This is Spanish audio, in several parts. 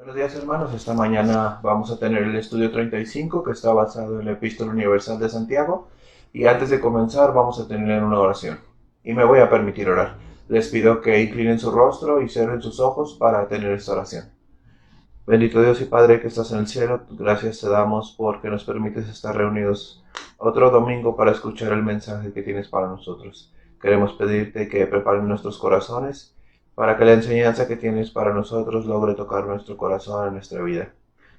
Buenos días hermanos, esta mañana vamos a tener el estudio 35 que está basado en la Epístola Universal de Santiago y antes de comenzar vamos a tener una oración y me voy a permitir orar. Les pido que inclinen su rostro y cierren sus ojos para tener esta oración. Bendito Dios y Padre que estás en el cielo, gracias te damos porque nos permites estar reunidos otro domingo para escuchar el mensaje que tienes para nosotros. Queremos pedirte que preparen nuestros corazones para que la enseñanza que tienes para nosotros logre tocar nuestro corazón en nuestra vida.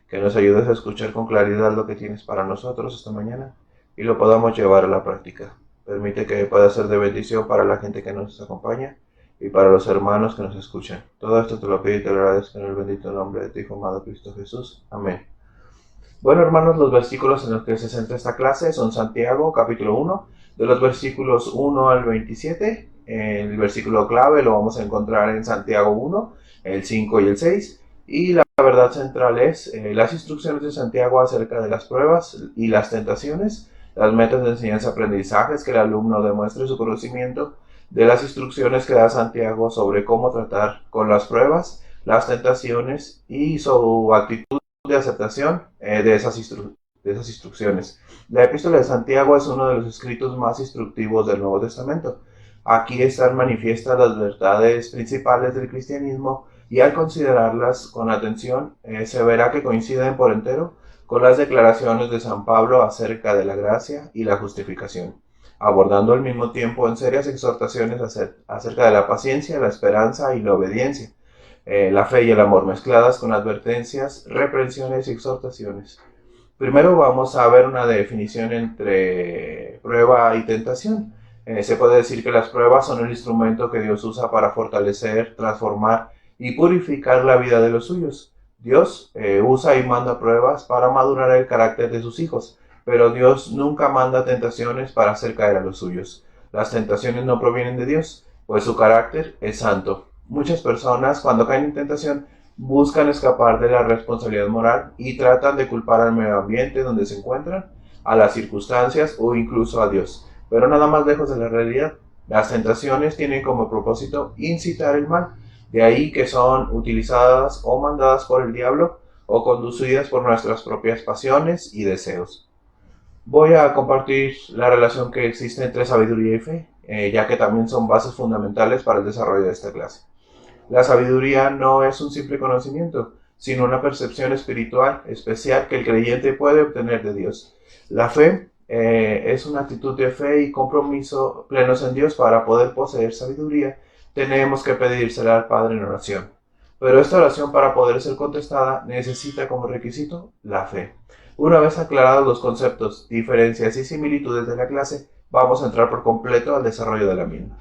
Que nos ayudes a escuchar con claridad lo que tienes para nosotros esta mañana y lo podamos llevar a la práctica. Permite que pueda ser de bendición para la gente que nos acompaña y para los hermanos que nos escuchan. Todo esto te lo pido y te lo agradezco en el bendito nombre de tu Hijo amado Cristo Jesús. Amén. Bueno hermanos, los versículos en los que se centra esta clase son Santiago capítulo 1, de los versículos 1 al 27. El versículo clave lo vamos a encontrar en Santiago 1, el 5 y el 6. Y la verdad central es las instrucciones de Santiago acerca de las pruebas y las tentaciones, las metas de enseñanza-aprendizajes, que el alumno demuestre su conocimiento de las instrucciones que da Santiago sobre cómo tratar con las pruebas, las tentaciones y su actitud de aceptación de esas instrucciones. La Epístola de Santiago es uno de los escritos más instructivos del Nuevo Testamento. Aquí están manifiestas las verdades principales del cristianismo y al considerarlas con atención se verá que coinciden por entero con las declaraciones de San Pablo acerca de la gracia y la justificación, abordando al mismo tiempo en serias exhortaciones acerca de la paciencia, la esperanza y la obediencia, la fe y el amor mezcladas con advertencias, reprensiones y exhortaciones. Primero vamos a ver una definición entre prueba y tentación. Se puede decir que las pruebas son el instrumento que Dios usa para fortalecer, transformar y purificar la vida de los suyos. Dios usa y manda pruebas para madurar el carácter de sus hijos, pero Dios nunca manda tentaciones para hacer caer a los suyos. Las tentaciones no provienen de Dios, pues su carácter es santo. Muchas personas, cuando caen en tentación, buscan escapar de la responsabilidad moral y tratan de culpar al medio ambiente donde se encuentran, a las circunstancias o incluso a Dios. Pero nada más lejos de la realidad. Las tentaciones tienen como propósito incitar el mal. De ahí que son utilizadas o mandadas por el diablo o conducidas por nuestras propias pasiones y deseos. Voy a compartir la relación que existe entre sabiduría y fe, ya que también son bases fundamentales para el desarrollo de esta clase. La sabiduría no es un simple conocimiento, sino una percepción espiritual especial que el creyente puede obtener de Dios. La fe es una actitud de fe y compromiso plenos en Dios. Para poder poseer sabiduría, tenemos que pedírsela al Padre en oración. Pero esta oración, para poder ser contestada, necesita como requisito la fe. Una vez aclarados los conceptos, diferencias y similitudes de la clase, vamos a entrar por completo al desarrollo de la misma.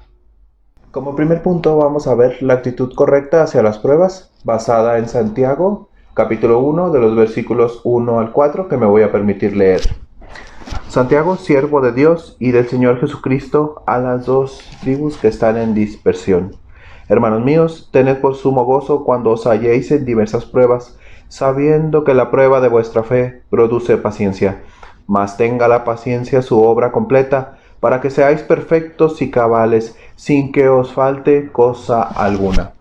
Como primer punto vamos a ver la actitud correcta hacia las pruebas, basada en Santiago, capítulo 1, de los versículos 1 al 4, que me voy a permitir leer. Santiago, siervo de Dios y del Señor Jesucristo, a las dos tribus que están en dispersión. Hermanos míos, tened por sumo gozo cuando os halléis en diversas pruebas, sabiendo que la prueba de vuestra fe produce paciencia. Mas tenga la paciencia su obra completa, para que seáis perfectos y cabales, sin que os falte cosa alguna.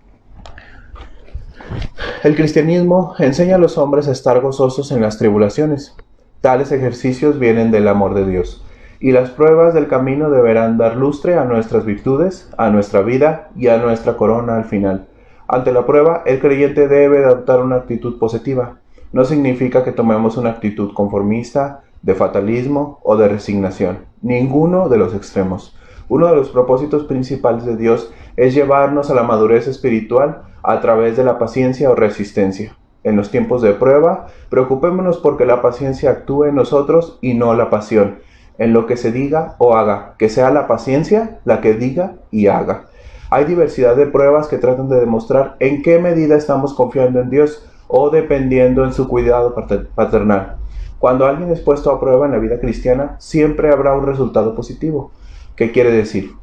El cristianismo enseña a los hombres a estar gozosos en las tribulaciones. Tales ejercicios vienen del amor de Dios, y las pruebas del camino deberán dar lustre a nuestras virtudes, a nuestra vida y a nuestra corona al final. Ante la prueba, el creyente debe adoptar una actitud positiva. No significa que tomemos una actitud conformista, de fatalismo o de resignación. Ninguno de los extremos. Uno de los propósitos principales de Dios es llevarnos a la madurez espiritual a través de la paciencia o resistencia. En los tiempos de prueba, preocupémonos porque la paciencia actúe en nosotros y no la pasión, en lo que se diga o haga, que sea la paciencia la que diga y haga. Hay diversidad de pruebas que tratan de demostrar en qué medida estamos confiando en Dios o dependiendo en su cuidado paternal. Cuando alguien es puesto a prueba en la vida cristiana, siempre habrá un resultado positivo. ¿Qué quiere decir?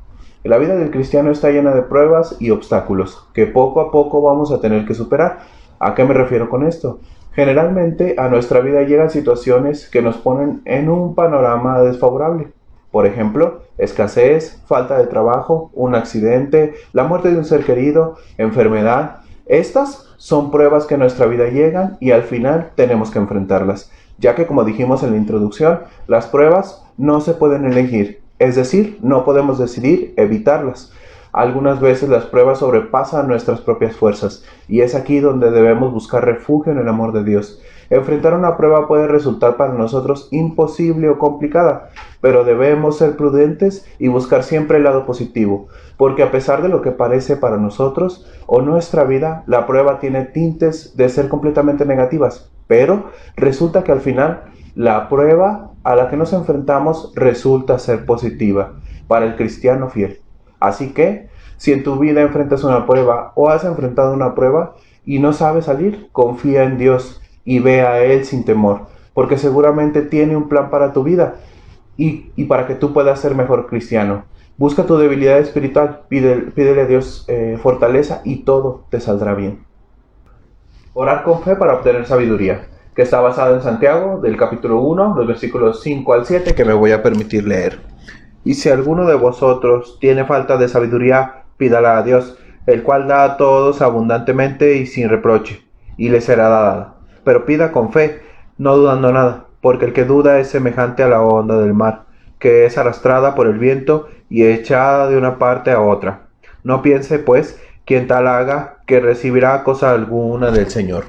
Que la vida del cristiano está llena de pruebas y obstáculos, que poco a poco vamos a tener que superar. ¿A qué me refiero con esto? Generalmente a nuestra vida llegan situaciones que nos ponen en un panorama desfavorable. Por ejemplo, escasez, falta de trabajo, un accidente, la muerte de un ser querido, enfermedad, Estas son pruebas que en nuestra vida llegan y al final tenemos que enfrentarlas, ya que como dijimos en la introducción, las pruebas no se pueden elegir, es decir, no podemos decidir evitarlas. Algunas veces las pruebas sobrepasan nuestras propias fuerzas y es aquí donde debemos buscar refugio en el amor de Dios. Enfrentar una prueba puede resultar para nosotros imposible o complicada, pero debemos ser prudentes y buscar siempre el lado positivo, porque a pesar de lo que parece para nosotros o nuestra vida, la prueba tiene tintes de ser completamente negativas, pero resulta que al final la prueba a la que nos enfrentamos resulta ser positiva para el cristiano fiel. Así que, si en tu vida enfrentas una prueba o has enfrentado una prueba y no sabes salir, confía en Dios y ve a Él sin temor, porque seguramente tiene un plan para tu vida y para que tú puedas ser mejor cristiano. Busca tu debilidad espiritual, pídele a Dios fortaleza y todo te saldrá bien. Orar con fe para obtener sabiduría, que está basado en Santiago, del capítulo 1, los versículos 5 al 7, que me voy a permitir leer. Y si alguno de vosotros tiene falta de sabiduría, pídala a Dios, el cual da a todos abundantemente y sin reproche, y le será dada. Pero pida con fe, no dudando nada, porque el que duda es semejante a la onda del mar, que es arrastrada por el viento y echada de una parte a otra. No piense, pues, quien tal haga, que recibirá cosa alguna del Señor.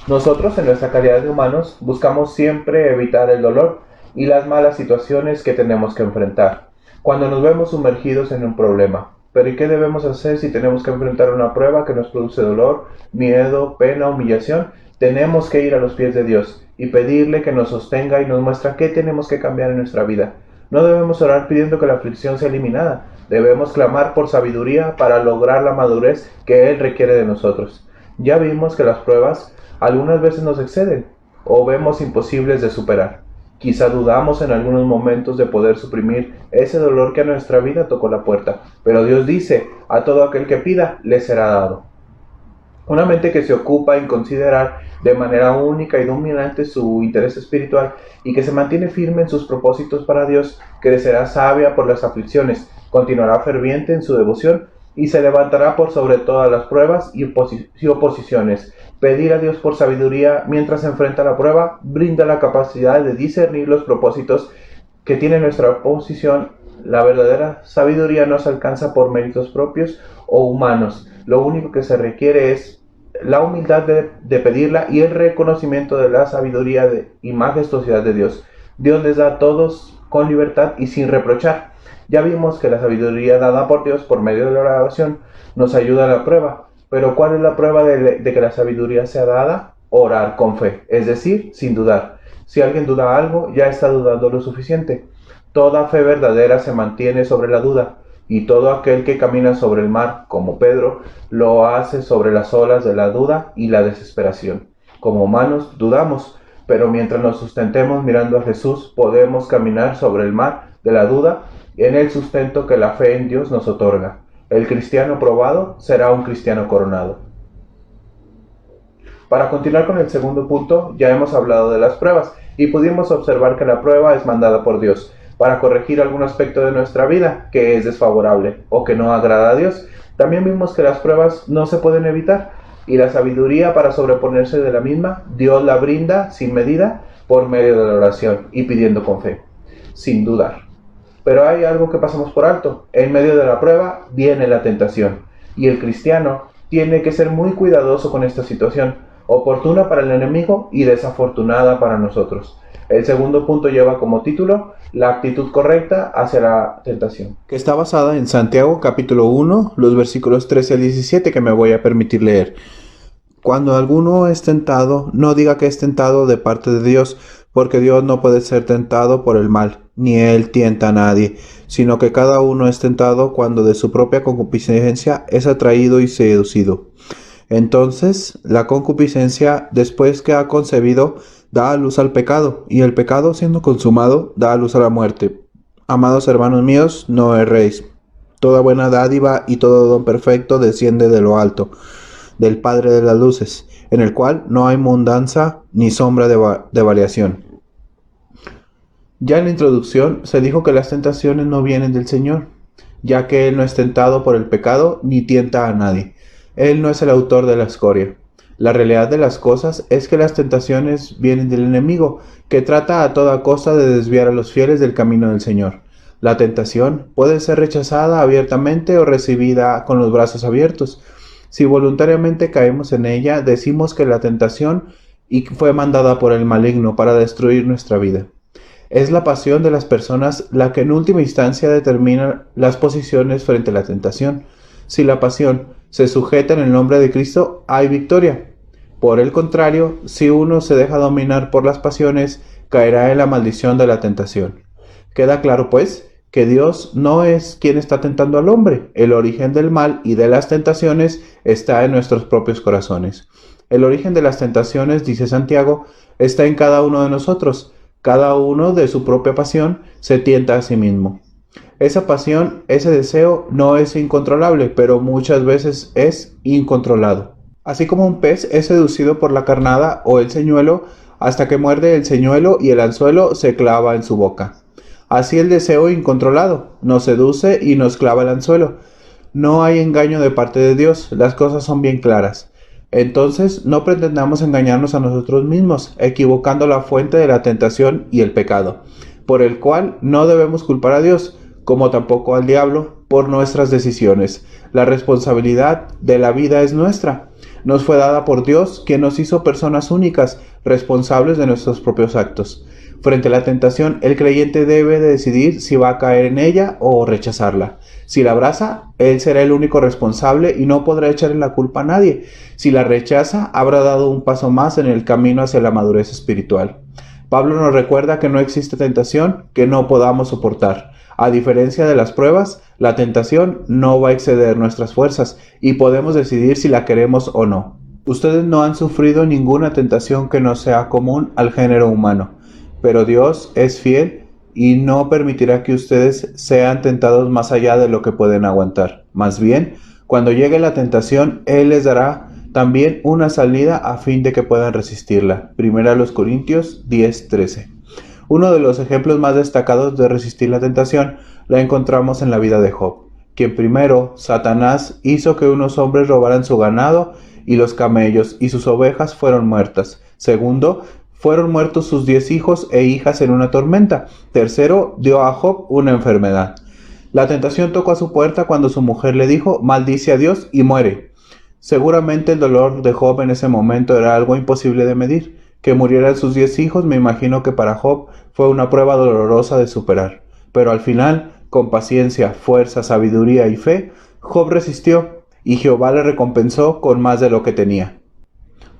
Nosotros, en nuestra calidad de humanos, buscamos siempre evitar el dolor y las malas situaciones que tenemos que enfrentar cuando nos vemos sumergidos en un problema. Pero ¿y qué debemos hacer si tenemos que enfrentar una prueba que nos produce dolor, miedo, pena, humillación? Tenemos que ir a los pies de Dios y pedirle que nos sostenga y nos muestre qué tenemos que cambiar en nuestra vida. No debemos orar pidiendo que la aflicción sea eliminada. Debemos clamar por sabiduría para lograr la madurez que Él requiere de nosotros. Ya vimos que las pruebas algunas veces nos exceden o vemos imposibles de superar. Quizá dudamos en algunos momentos de poder suprimir ese dolor que a nuestra vida tocó la puerta, pero Dios dice, a todo aquel que pida, le será dado. Una mente que se ocupa en considerar de manera única y dominante su interés espiritual y que se mantiene firme en sus propósitos para Dios, crecerá sabia por las aflicciones, continuará ferviente en su devoción y se levantará por sobre todas las pruebas y oposiciones. Pedir a Dios por sabiduría mientras se enfrenta la prueba brinda la capacidad de discernir los propósitos que tiene nuestra oposición. La verdadera sabiduría no se alcanza por méritos propios o humanos. Lo único que se requiere es la humildad de pedirla y el reconocimiento de la sabiduría y majestuosidad de Dios. Dios les da a todos con libertad y sin reprochar. Ya vimos que la sabiduría dada por Dios por medio de la oración nos ayuda a la prueba. Pero ¿cuál es la prueba de que la sabiduría sea dada? Orar con fe, es decir, sin dudar. Si alguien duda algo, ya está dudando lo suficiente. Toda fe verdadera se mantiene sobre la duda, y todo aquel que camina sobre el mar, como Pedro, lo hace sobre las olas de la duda y la desesperación. Como humanos dudamos, pero mientras nos sustentemos mirando a Jesús, podemos caminar sobre el mar de la duda en el sustento que la fe en Dios nos otorga. El cristiano probado será un cristiano coronado. Para continuar con el segundo punto, ya hemos hablado de las pruebas y pudimos observar que la prueba es mandada por Dios para corregir algún aspecto de nuestra vida que es desfavorable o que no agrada a Dios. También vimos que las pruebas no se pueden evitar y la sabiduría para sobreponerse de la misma, Dios la brinda sin medida por medio de la oración y pidiendo con fe, sin dudar. Pero hay algo que pasamos por alto. En medio de la prueba viene la tentación. Y el cristiano tiene que ser muy cuidadoso con esta situación, oportuna para el enemigo y desafortunada para nosotros. El segundo punto lleva como título la actitud correcta hacia la tentación, que está basada en Santiago capítulo 1, los versículos 13 al 17 que me voy a permitir leer. Cuando alguno es tentado, no diga que es tentado de parte de Dios, porque Dios no puede ser tentado por el mal, ni Él tienta a nadie, sino que cada uno es tentado cuando de su propia concupiscencia es atraído y seducido. Entonces, la concupiscencia, después que ha concebido, da a luz al pecado, y el pecado, siendo consumado, da a luz a la muerte. Amados hermanos míos, no erréis. Toda buena dádiva y todo don perfecto desciende de lo alto, del Padre de las luces, en el cual no hay mudanza ni sombra de variación. Ya en la introducción se dijo que las tentaciones no vienen del Señor, ya que Él no es tentado por el pecado ni tienta a nadie. Él no es el autor de la escoria. La realidad de las cosas es que las tentaciones vienen del enemigo, que trata a toda costa de desviar a los fieles del camino del Señor. La tentación puede ser rechazada abiertamente o recibida con los brazos abiertos. Si voluntariamente caemos en ella, decimos que la tentación fue mandada por el maligno para destruir nuestra vida. Es la pasión de las personas la que en última instancia determina las posiciones frente a la tentación. Si la pasión se sujeta en el nombre de Cristo, hay victoria. Por el contrario, si uno se deja dominar por las pasiones, caerá en la maldición de la tentación. Queda claro, pues, que Dios no es quien está tentando al hombre. El origen del mal y de las tentaciones está en nuestros propios corazones. El origen de las tentaciones, dice Santiago, está en cada uno de nosotros. Cada uno de su propia pasión se tienta a sí mismo. Esa pasión, ese deseo, no es incontrolable, pero muchas veces es incontrolado. Así como un pez es seducido por la carnada o el señuelo, hasta que muerde el señuelo y el anzuelo se clava en su boca. Así el deseo incontrolado nos seduce y nos clava el anzuelo. No hay engaño de parte de Dios, las cosas son bien claras. Entonces no pretendamos engañarnos a nosotros mismos, equivocando la fuente de la tentación y el pecado, por el cual no debemos culpar a Dios, como tampoco al diablo, por nuestras decisiones. La responsabilidad de la vida es nuestra. Nos fue dada por Dios, quien nos hizo personas únicas, responsables de nuestros propios actos. Frente a la tentación, el creyente debe decidir si va a caer en ella o rechazarla. Si la abraza, él será el único responsable y no podrá echarle la culpa a nadie. Si la rechaza, habrá dado un paso más en el camino hacia la madurez espiritual. Pablo nos recuerda que no existe tentación que no podamos soportar. A diferencia de las pruebas, la tentación no va a exceder nuestras fuerzas y podemos decidir si la queremos o no. Ustedes no han sufrido ninguna tentación que no sea común al género humano, pero Dios es fiel y no permitirá que ustedes sean tentados más allá de lo que pueden aguantar. Más bien, cuando llegue la tentación, Él les dará también una salida a fin de que puedan resistirla. 1 Corintios 10:13. Uno de los ejemplos más destacados de resistir la tentación la encontramos en la vida de Job, quien primero, Satanás, hizo que unos hombres robaran su ganado y los camellos, y sus ovejas fueron muertas. Segundo, fueron muertos sus 10 hijos e hijas en una tormenta. Tercero, dio a Job una enfermedad. La tentación tocó a su puerta cuando su mujer le dijo, maldice a Dios y muere. Seguramente el dolor de Job en ese momento era algo imposible de medir. Que murieran sus 10 hijos, me imagino que para Job fue una prueba dolorosa de superar. Pero al final, con paciencia, fuerza, sabiduría y fe, Job resistió y Jehová le recompensó con más de lo que tenía.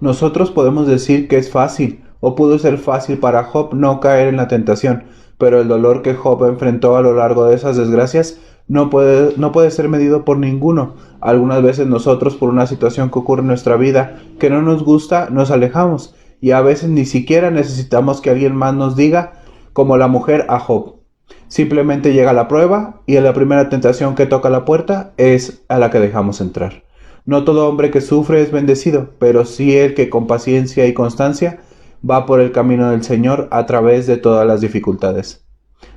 Nosotros podemos decir que es fácil, o pudo ser fácil para Job no caer en la tentación, pero el dolor que Job enfrentó a lo largo de esas desgracias no puede ser medido por ninguno. Algunas veces nosotros, por una situación que ocurre en nuestra vida que no nos gusta, nos alejamos, y a veces ni siquiera necesitamos que alguien más nos diga, como la mujer a Job. Simplemente llega la prueba y la primera tentación que toca la puerta es a la que dejamos entrar. No todo hombre que sufre es bendecido, pero sí el que con paciencia y constancia va por el camino del Señor a través de todas las dificultades.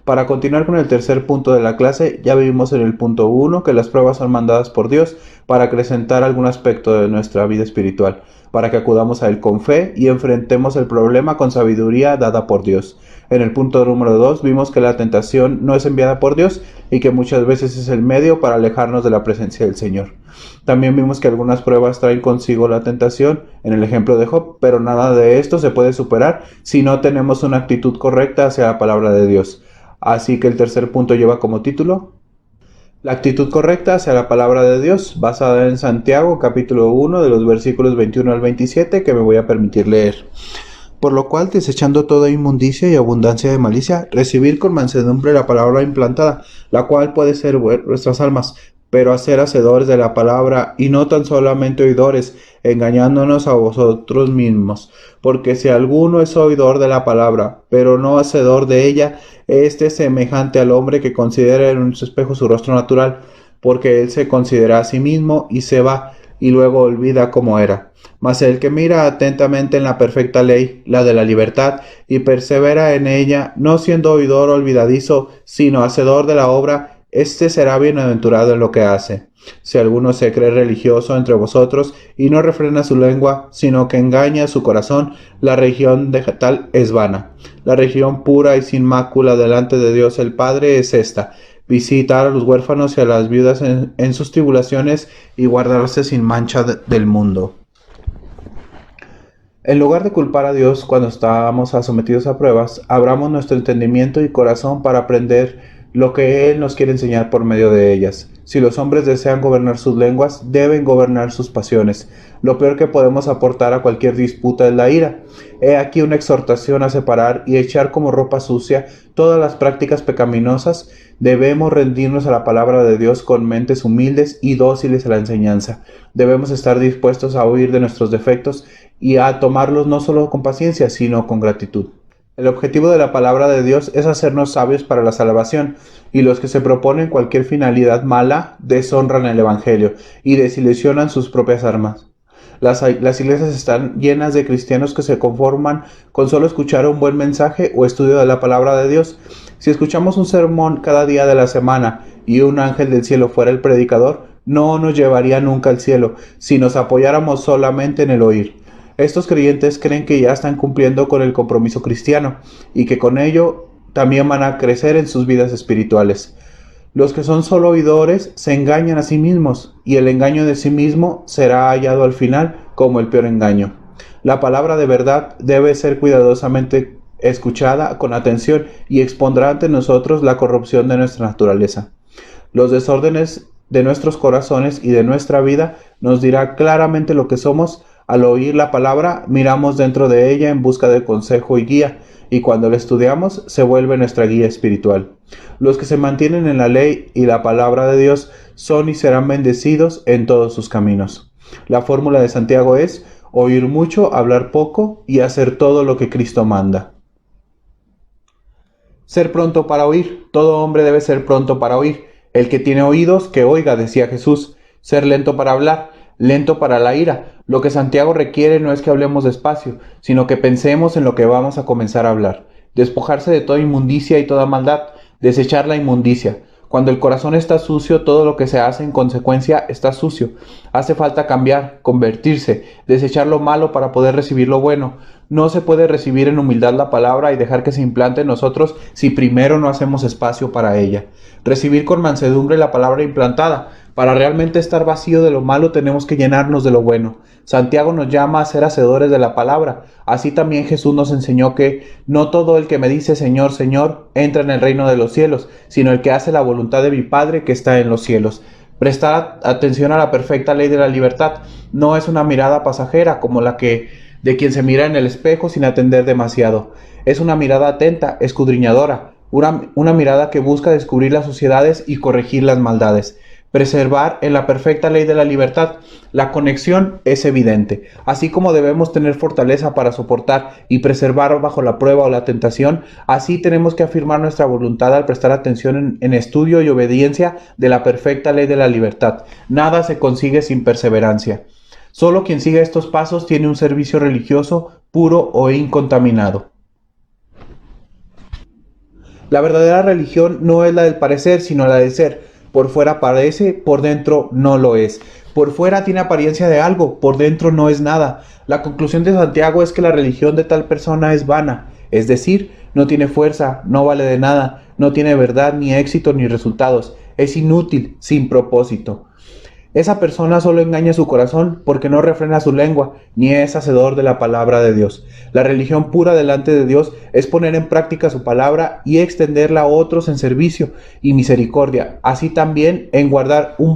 Para continuar con el tercer punto de la clase, ya vimos en el punto 1 que las pruebas son mandadas por Dios para acrecentar algún aspecto de nuestra vida espiritual, para que acudamos a Él con fe y enfrentemos el problema con sabiduría dada por Dios. En el punto número 2 vimos que la tentación no es enviada por Dios y que muchas veces es el medio para alejarnos de la presencia del Señor. También vimos que algunas pruebas traen consigo la tentación, en el ejemplo de Job, pero nada de esto se puede superar si no tenemos una actitud correcta hacia la palabra de Dios. Así que el tercer punto lleva como título la actitud correcta hacia la palabra de Dios, basada en Santiago capítulo 1 de los versículos 21 al 27, que me voy a permitir leer. Por lo cual, desechando toda inmundicia y abundancia de malicia, recibir con mansedumbre la palabra implantada, la cual puede ser vuestras almas, pero a ser hacedores de la palabra, y no tan solamente oidores, engañándonos a vosotros mismos. Porque si alguno es oidor de la palabra, pero no hacedor de ella, este es semejante al hombre que considera en un espejo su rostro natural, porque él se considera a sí mismo y se va, y luego olvida cómo era. Mas el que mira atentamente en la perfecta ley, la de la libertad, y persevera en ella, no siendo oidor olvidadizo, sino hacedor de la obra, Este será bienaventurado en lo que hace. Si alguno se cree religioso entre vosotros y no refrena su lengua, sino que engaña su corazón, la religión de tal es vana. La religión pura y sin mácula delante de Dios el Padre es esta: visitar a los huérfanos y a las viudas en sus tribulaciones y guardarse sin mancha del mundo. En lugar de culpar a Dios cuando estamos sometidos a pruebas, abramos nuestro entendimiento y corazón para aprender lo que Él nos quiere enseñar por medio de ellas. Si los hombres desean gobernar sus lenguas, deben gobernar sus pasiones. Lo peor que podemos aportar a cualquier disputa es la ira. He aquí una exhortación a separar y echar como ropa sucia todas las prácticas pecaminosas. Debemos rendirnos a la palabra de Dios con mentes humildes y dóciles a la enseñanza. Debemos estar dispuestos a huir de nuestros defectos y a tomarlos no solo con paciencia, sino con gratitud. El objetivo de la palabra de Dios es hacernos sabios para la salvación, y los que se proponen cualquier finalidad mala deshonran el Evangelio y desilusionan sus propias armas. Las iglesias están llenas de cristianos que se conforman con solo escuchar un buen mensaje o estudio de la palabra de Dios. Si escuchamos un sermón cada día de la semana y un ángel del cielo fuera el predicador, no nos llevaría nunca al cielo si nos apoyáramos solamente en el oír. Estos creyentes creen que ya están cumpliendo con el compromiso cristiano y que con ello también van a crecer en sus vidas espirituales. Los que son solo oidores se engañan a sí mismos, y el engaño de sí mismo será hallado al final como el peor engaño. La palabra de verdad debe ser cuidadosamente escuchada con atención y expondrá ante nosotros la corrupción de nuestra naturaleza. Los desórdenes de nuestros corazones y de nuestra vida nos dirá claramente lo que somos. Al oír la palabra, miramos dentro de ella en busca de consejo y guía, y cuando la estudiamos, se vuelve nuestra guía espiritual. Los que se mantienen en la ley y la palabra de Dios son y serán bendecidos en todos sus caminos. La fórmula de Santiago es: oír mucho, hablar poco y hacer todo lo que Cristo manda. Ser pronto para oír. Todo hombre debe ser pronto para oír. El que tiene oídos, que oiga, decía Jesús. Ser lento para hablar, lento para la ira. Lo que Santiago requiere no es que hablemos despacio, sino que pensemos en lo que vamos a comenzar a hablar. Despojarse de toda inmundicia y toda maldad, desechar la inmundicia. Cuando el corazón está sucio, todo lo que se hace en consecuencia está sucio. Hace falta cambiar, convertirse, desechar lo malo para poder recibir lo bueno. No se puede recibir en humildad la palabra y dejar que se implante en nosotros si primero no hacemos espacio para ella. Recibir con mansedumbre la palabra implantada. Para realmente estar vacío de lo malo tenemos que llenarnos de lo bueno. Santiago nos llama a ser hacedores de la palabra. Así también Jesús nos enseñó que no todo el que me dice Señor, Señor, entra en el reino de los cielos, sino el que hace la voluntad de mi Padre que está en los cielos. Prestar atención a la perfecta ley de la libertad no es una mirada pasajera como la que de quien se mira en el espejo sin atender demasiado. Es una mirada atenta, escudriñadora, una mirada que busca descubrir las suciedades y corregir las maldades. Preservar en la perfecta ley de la libertad. La conexión es evidente. Así como debemos tener fortaleza para soportar y preservar bajo la prueba o la tentación, así tenemos que afirmar nuestra voluntad al prestar atención en estudio y obediencia de la perfecta ley de la libertad. Nada se consigue sin perseverancia. Solo quien sigue estos pasos tiene un servicio religioso puro o incontaminado. La verdadera religión no es la del parecer, sino la del ser. Por fuera parece, por dentro no lo es. Por fuera tiene apariencia de algo, por dentro no es nada. La conclusión de Santiago es que la religión de tal persona es vana, es decir, no tiene fuerza, no vale de nada, no tiene verdad, ni éxito, ni resultados. Es inútil, sin propósito. Esa persona solo engaña su corazón porque no refrena su lengua, ni es hacedor de la palabra de Dios. La religión pura delante de Dios es poner en práctica su palabra y extenderla a otros en servicio y misericordia, así también en guardar un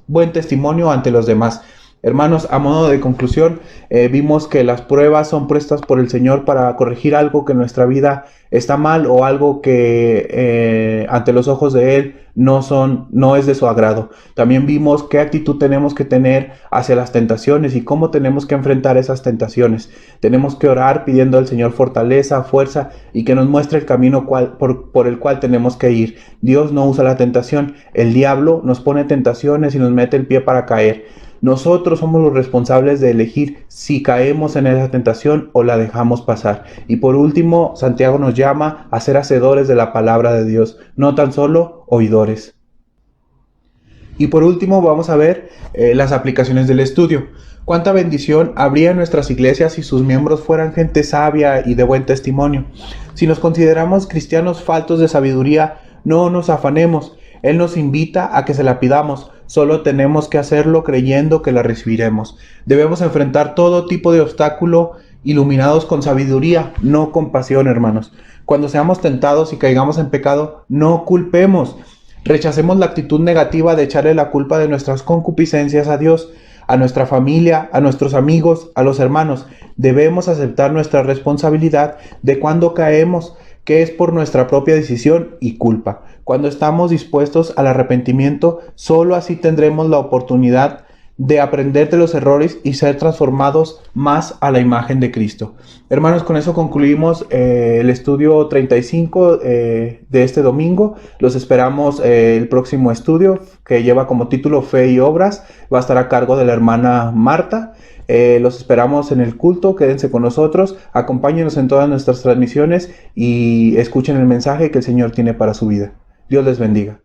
buen testimonio ante los demás. Hermanos, a modo de conclusión, vimos que las pruebas son puestas por el Señor para corregir algo que en nuestra vida está mal o algo que ante los ojos de Él no es de su agrado. También vimos qué actitud tenemos que tener hacia las tentaciones y cómo tenemos que enfrentar esas tentaciones. Tenemos que orar pidiendo al Señor fortaleza, fuerza y que nos muestre el camino por el cual tenemos que ir. Dios no usa la tentación, el diablo nos pone tentaciones y nos mete el pie para caer. Nosotros somos los responsables de elegir si caemos en esa tentación o la dejamos pasar. Y por último, Santiago nos llama a ser hacedores de la palabra de Dios, no tan solo oidores. Y por último vamos a ver las aplicaciones del estudio. ¿Cuánta bendición habría en nuestras iglesias si sus miembros fueran gente sabia y de buen testimonio? Si nos consideramos cristianos faltos de sabiduría, no nos afanemos. Él nos invita a que se la pidamos. Solo tenemos que hacerlo creyendo que la recibiremos. Debemos enfrentar todo tipo de obstáculo iluminados con sabiduría, no con pasión, hermanos. Cuando seamos tentados y caigamos en pecado, no culpemos. Rechacemos la actitud negativa de echarle la culpa de nuestras concupiscencias a Dios, a nuestra familia, a nuestros amigos, a los hermanos. Debemos aceptar nuestra responsabilidad de cuando caemos, que es por nuestra propia decisión y culpa. Cuando estamos dispuestos al arrepentimiento, solo así tendremos la oportunidad de aprender de los errores y ser transformados más a la imagen de Cristo. Hermanos, con eso concluimos el estudio 35 de este domingo. Los esperamos el próximo estudio, que lleva como título Fe y Obras. Va a estar a cargo de la hermana Marta. Los esperamos en el culto, quédense con nosotros, acompáñenos en todas nuestras transmisiones y escuchen el mensaje que el Señor tiene para su vida. Dios les bendiga.